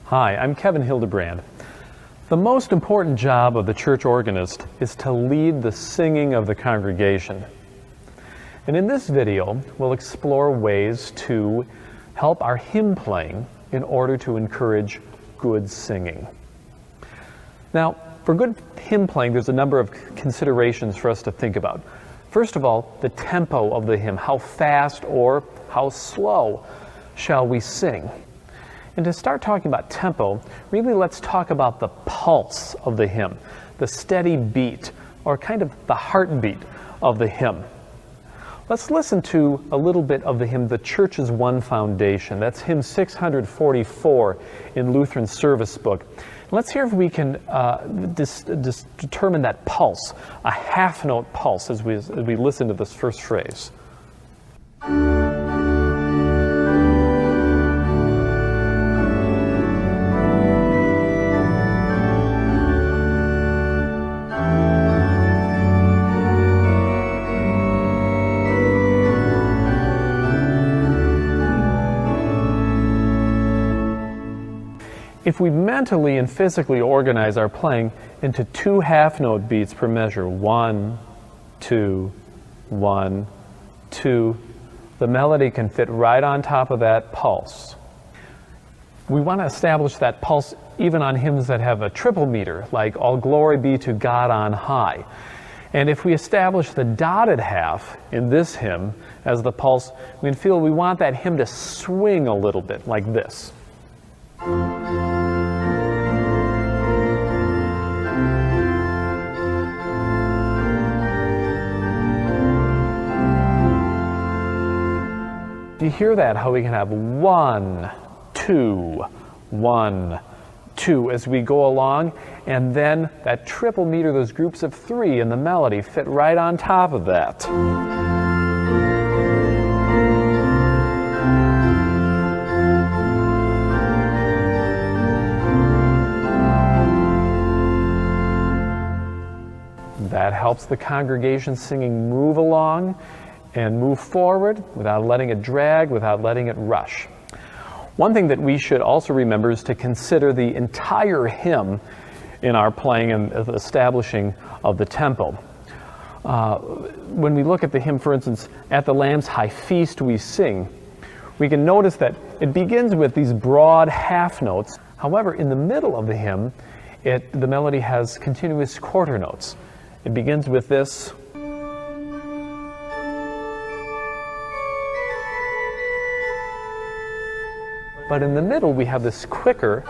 Hi, I'm Kevin Hildebrand. The most important job of the church organist is to lead the singing of the congregation. And in this video, we'll explore ways to help our hymn playing in order to encourage good singing. Now, for good hymn playing, there's a number of considerations for us to think about. First of all, the tempo of the hymn. How fast or how slow shall we sing? And to start talking about tempo, really let's talk about the pulse of the hymn, the steady beat, or kind of the heartbeat of the hymn. Let's listen to a little bit of the hymn, The Church's One Foundation. That's hymn 644 in Lutheran Service Book. Let's hear if we can determine that pulse, a half-note pulse, as we listen to this first phrase. If we mentally and physically organize our playing into 2 half-note beats per measure, 1, 2, 1, 2, the melody can fit right on top of that pulse. We want to establish that pulse even on hymns that have a triple meter, like All Glory Be to God on High. And if we establish the dotted half in this hymn as the pulse, we can feel we want that hymn to swing a little bit, like this. Do you hear that? How we can have 1, 2, 1, 2 as we go along, and then that triple meter, those groups of 3 in the melody fit right on top of that. That helps the congregation singing move along and move forward without letting it drag, without letting it rush. One thing that we should also remember is to consider the entire hymn in our playing and establishing of the tempo. When we look at the hymn, for instance, At the Lamb's High Feast We Sing, we can notice that it begins with these broad half notes. However, in the middle of the hymn, the melody has continuous quarter notes. It begins with this, but in the middle we have this quicker,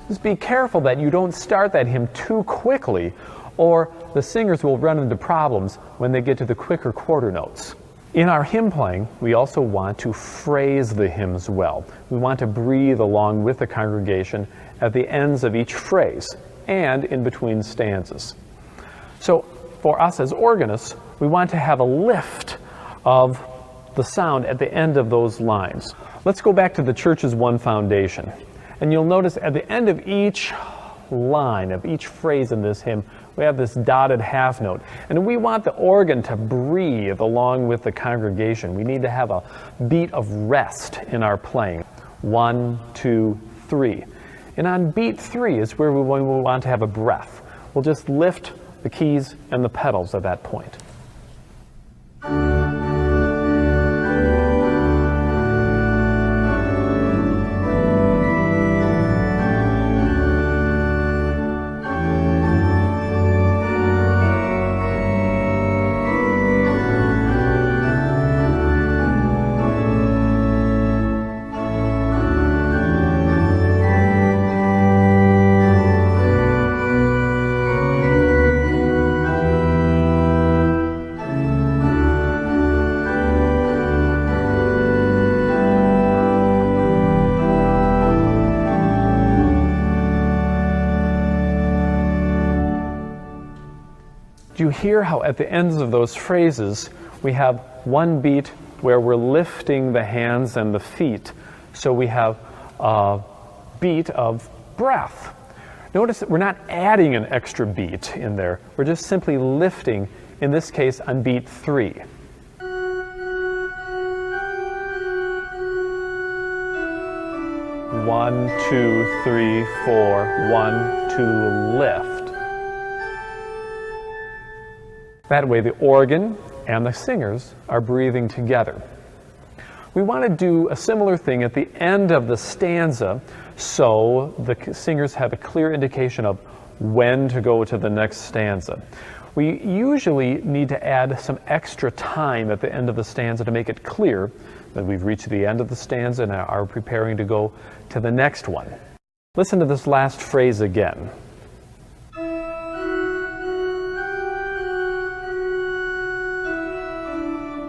just be careful that you don't start that hymn too quickly, or the singers will run into problems when they get to the quicker quarter notes. In our hymn playing, we also want to phrase the hymns well. We want to breathe along with the congregation at the ends of each phrase and in between stanzas. So for us as organists, we want to have a lift of the sound at the end of those lines. Let's go back to The Church's One Foundation. And you'll notice at the end of each line, of each phrase in this hymn, we have this dotted half note. And we want the organ to breathe along with the congregation. We need to have a beat of rest in our playing. 1, 2, 3. And on beat 3 is where we want to have a breath. We'll just lift the keys and the pedals at that point. Do you hear how at the ends of those phrases we have one beat where we're lifting the hands and the feet? So we have a beat of breath. Notice that we're not adding an extra beat in there. We're just simply lifting, in this case, on beat 3. One, two, three, four, 1, 2, lift. That way the organ and the singers are breathing together. We want to do a similar thing at the end of the stanza so the singers have a clear indication of when to go to the next stanza. We usually need to add some extra time at the end of the stanza to make it clear that we've reached the end of the stanza and are preparing to go to the next one. Listen to this last phrase again.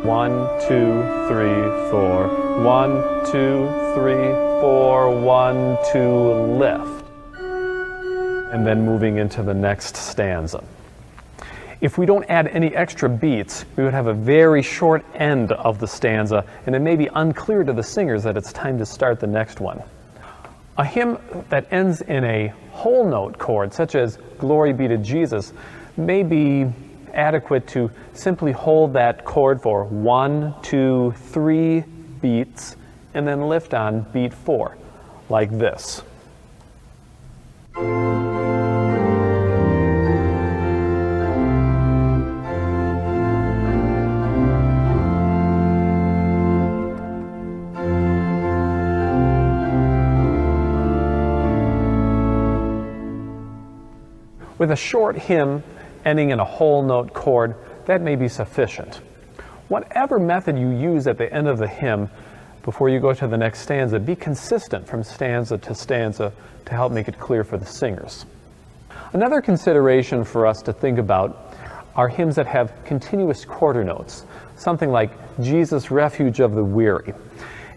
One, two, three, four. 1, 2, 3, 4. 1, 2, lift. And then moving into the next stanza. If we don't add any extra beats, we would have a very short end of the stanza, and it may be unclear to the singers that it's time to start the next one. A hymn that ends in a whole note chord, such as Glory Be to Jesus, may be adequate to simply hold that chord for 1, 2, 3 beats, and then lift on beat 4, like this. With a short hymn ending in a whole note chord, that may be sufficient. Whatever method you use at the end of the hymn before you go to the next stanza, be consistent from stanza to stanza to help make it clear for the singers. Another consideration for us to think about are hymns that have continuous quarter notes, something like Jesus, Refuge of the Weary.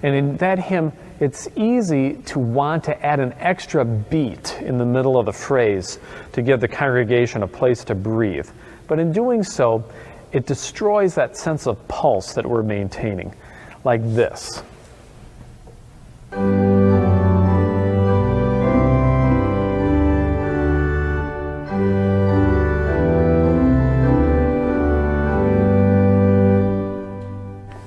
And in that hymn, it's easy to want to add an extra beat in the middle of the phrase to give the congregation a place to breathe. But in doing so, it destroys that sense of pulse that we're maintaining, like this.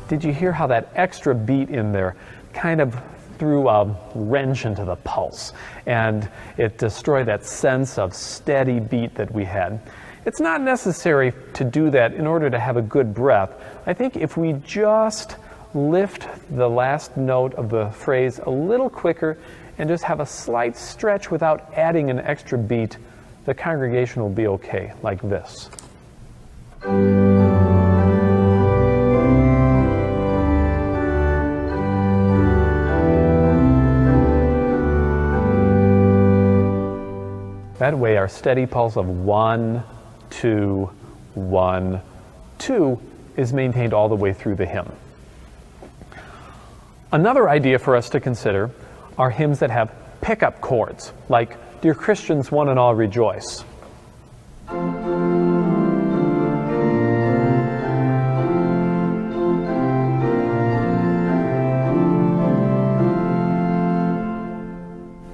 Did you hear how that extra beat in there kind of threw a wrench into the pulse, and it destroyed that sense of steady beat that we had? It's not necessary to do that in order to have a good breath. I think if we just lift the last note of the phrase a little quicker and just have a slight stretch without adding an extra beat, the congregation will be okay, like this. That way our steady pulse of 1, 2, 1, 2 is maintained all the way through the hymn. Another idea for us to consider are hymns that have pickup chords, like Dear Christians, One and All Rejoice.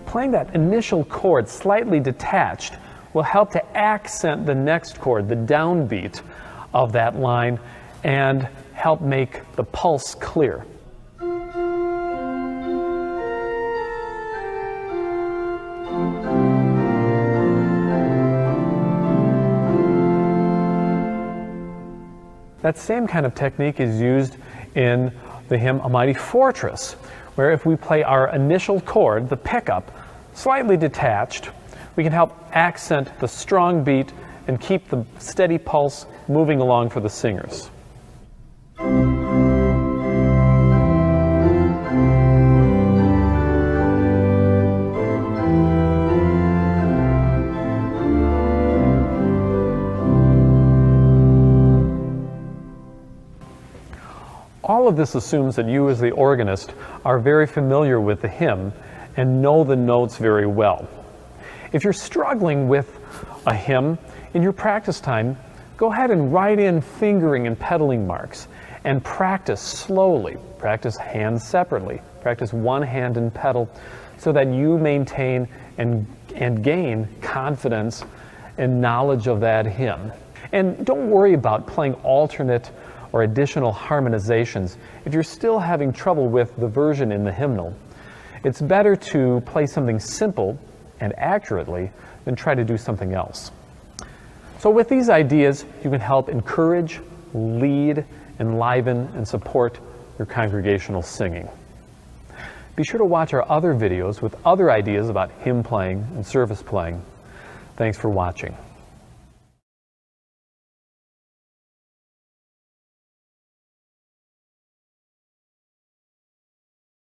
Playing that initial chord slightly detached will help to accent the next chord, the downbeat of that line, and help make the pulse clear. That same kind of technique is used in the hymn A Mighty Fortress, where if we play our initial chord, the pickup, slightly detached, we can help accent the strong beat and keep the steady pulse moving along for the singers. All of this assumes that you as the organist are very familiar with the hymn and know the notes very well. If you're struggling with a hymn in your practice time, go ahead and write in fingering and pedaling marks and practice slowly. Practice hands separately. Practice one hand and pedal so that you maintain and gain confidence and knowledge of that hymn. And don't worry about playing alternate or additional harmonizations if you're still having trouble with the version in the hymnal. It's better to play something simple and accurately than try to do something else. So with these ideas, you can help encourage, lead, enliven, and support your congregational singing. Be sure to watch our other videos with other ideas about hymn playing and service playing. Thanks for watching.